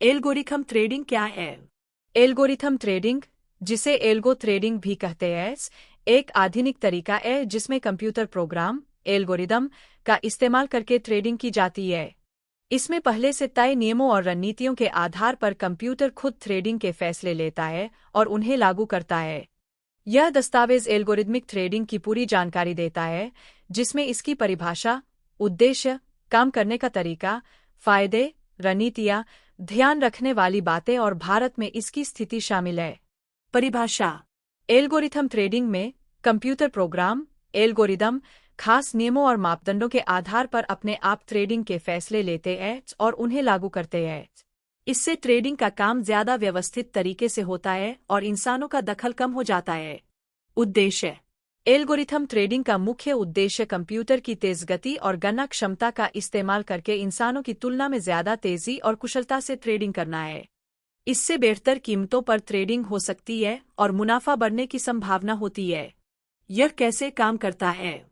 Algorithm trading क्या है? Algorithm trading, जिसे एल्गो ट्रेडिंग भी कहते हैं, एक आधुनिक तरीका है जिसमें कंप्यूटर प्रोग्राम एल्गोरिदम का इस्तेमाल करके ट्रेडिंग की जाती है। इसमें पहले से तय नियमों और रणनीतियों के आधार पर कंप्यूटर खुद ट्रेडिंग के फैसले लेता है और उन्हें लागू करता है। यह दस्तावेज एल्गोरिदमिक ट्रेडिंग की पूरी जानकारी देता है, जिसमें इसकी परिभाषा, उद्देश्य, काम करने का तरीका, फायदे, रणनीतियाँ, ध्यान रखने वाली बातें और भारत में इसकी स्थिति शामिल है। परिभाषा। एल्गोरिथम ट्रेडिंग में कंप्यूटर प्रोग्राम एल्गोरिदम खास नियमों और मापदंडों के आधार पर अपने आप ट्रेडिंग के फैसले लेते हैं और उन्हें लागू करते हैं। इससे ट्रेडिंग का काम ज्यादा व्यवस्थित तरीके से होता है और इंसानों का दखल कम हो जाता है। उद्देश्य। एल्गोरिथम ट्रेडिंग का मुख्य उद्देश्य कंप्यूटर की तेज गति और गणना क्षमता का इस्तेमाल करके इंसानों की तुलना में ज्यादा तेजी और कुशलता से ट्रेडिंग करना है। इससे बेहतर कीमतों पर ट्रेडिंग हो सकती है और मुनाफा बढ़ने की संभावना होती है। यह कैसे काम करता है?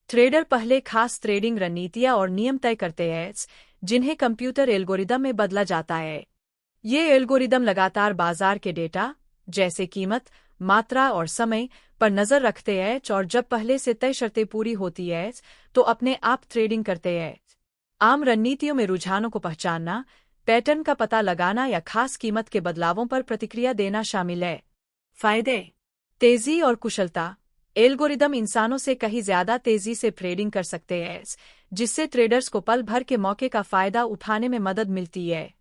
ट्रेडर पहले खास ट्रेडिंग रणनीतियां और नियम तय करते हैं, जिन्हें कंप्यूटर एल्गोरिदम में बदला जाता है। ये एल्गोरिदम लगातार बाजार के डेटा, जैसे कीमत, मात्रा और समय, पर नजर रखते हैं और जब पहले से तय शर्तें पूरी होती हैं तो अपने आप ट्रेडिंग करते हैं। आम रणनीतियों में रुझानों को पहचानना, पैटर्न का पता लगाना या खास कीमत के बदलावों पर प्रतिक्रिया देना शामिल है। फायदे। तेजी और कुशलता। एल्गोरिदम इंसानों से कहीं ज्यादा तेजी से ट्रेडिंग कर सकते हैं, जिससे ट्रेडर्स को पल भर के मौके का फायदा उठाने में मदद मिलती है।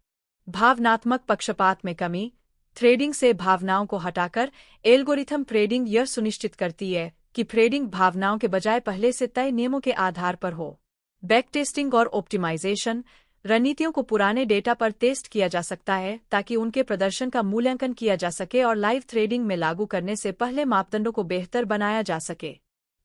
भावनात्मक पक्षपात में कमी। ट्रेडिंग से भावनाओं को हटाकर एल्गोरिथम ट्रेडिंग यह सुनिश्चित करती है कि ट्रेडिंग भावनाओं के बजाय पहले से तय नियमों के आधार पर हो। बैकटेस्टिंग और ऑप्टिमाइजेशन। रणनीतियों को पुराने डेटा पर टेस्ट किया जा सकता है ताकि उनके प्रदर्शन का मूल्यांकन किया जा सके और लाइव ट्रेडिंग में लागू करने से पहले मापदंडों को बेहतर बनाया जा सके।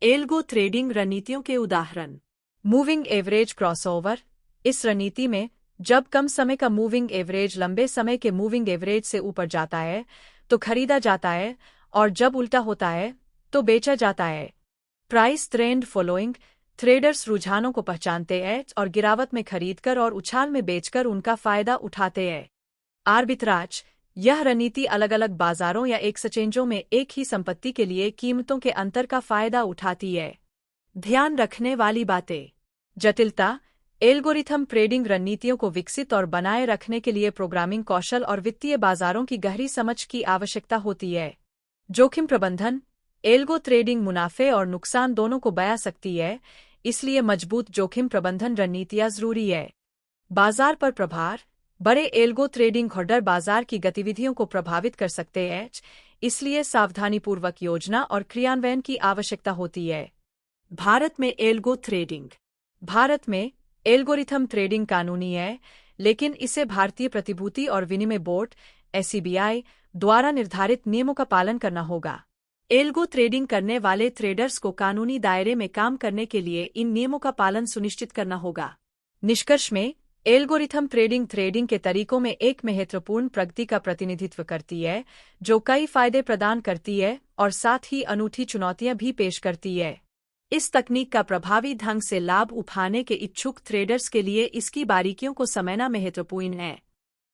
एल्गो ट्रेडिंग रणनीतियों के उदाहरण। Moving average crossover. इस रणनीति में जब कम समय का मूविंग एवरेज लंबे समय के मूविंग एवरेज से ऊपर जाता है तो खरीदा जाता है और जब उल्टा होता है तो बेचा जाता है। Price trend following. ट्रेडर्स रुझानों को पहचानते हैं और गिरावट में खरीदकर और उछाल में बेचकर उनका फायदा उठाते हैं। आर्बिट्राज। यह रणनीति अलग अलग बाजारों या एक्सचेंजों में एक ही संपत्ति के लिए कीमतों के अंतर का फायदा उठाती है। ध्यान रखने वाली बातें। जटिलता। एल्गोरिथम ट्रेडिंग रणनीतियों को विकसित और बनाए रखने के लिए प्रोग्रामिंग कौशल और वित्तीय बाजारों की गहरी समझ की आवश्यकता होती है। जोखिम प्रबंधन। एल्गो ट्रेडिंग मुनाफे और नुकसान दोनों को बया सकती है, इसलिए मजबूत जोखिम प्रबंधन रणनीतियां जरूरी है। बाजार पर प्रभाव। बड़े एल्गो ट्रेडिंग ऑर्डर बाजार की गतिविधियों को प्रभावित कर सकते हैं, इसलिए सावधानीपूर्वक योजना और क्रियान्वयन की आवश्यकता होती है। भारत में एल्गो ट्रेडिंग। भारत में एल्गोरिथम ट्रेडिंग कानूनी है, लेकिन इसे भारतीय प्रतिभूति और विनिमय बोर्ड (SEBI) द्वारा निर्धारित नियमों का पालन करना होगा। एल्गो ट्रेडिंग करने वाले ट्रेडर्स को कानूनी दायरे में काम करने के लिए इन नियमों का पालन सुनिश्चित करना होगा। निष्कर्ष में, एल्गोरिथम ट्रेडिंग ट्रेडिंग के तरीकों में एक महत्वपूर्ण प्रगति का प्रतिनिधित्व करती है, जो कई फायदे प्रदान करती है और साथ ही अनूठी चुनौतियां भी पेश करती है। इस तकनीक का प्रभावी ढंग से लाभ उठाने के इच्छुक ट्रेडर्स के लिए इसकी बारीकियों को समझना महत्वपूर्ण है।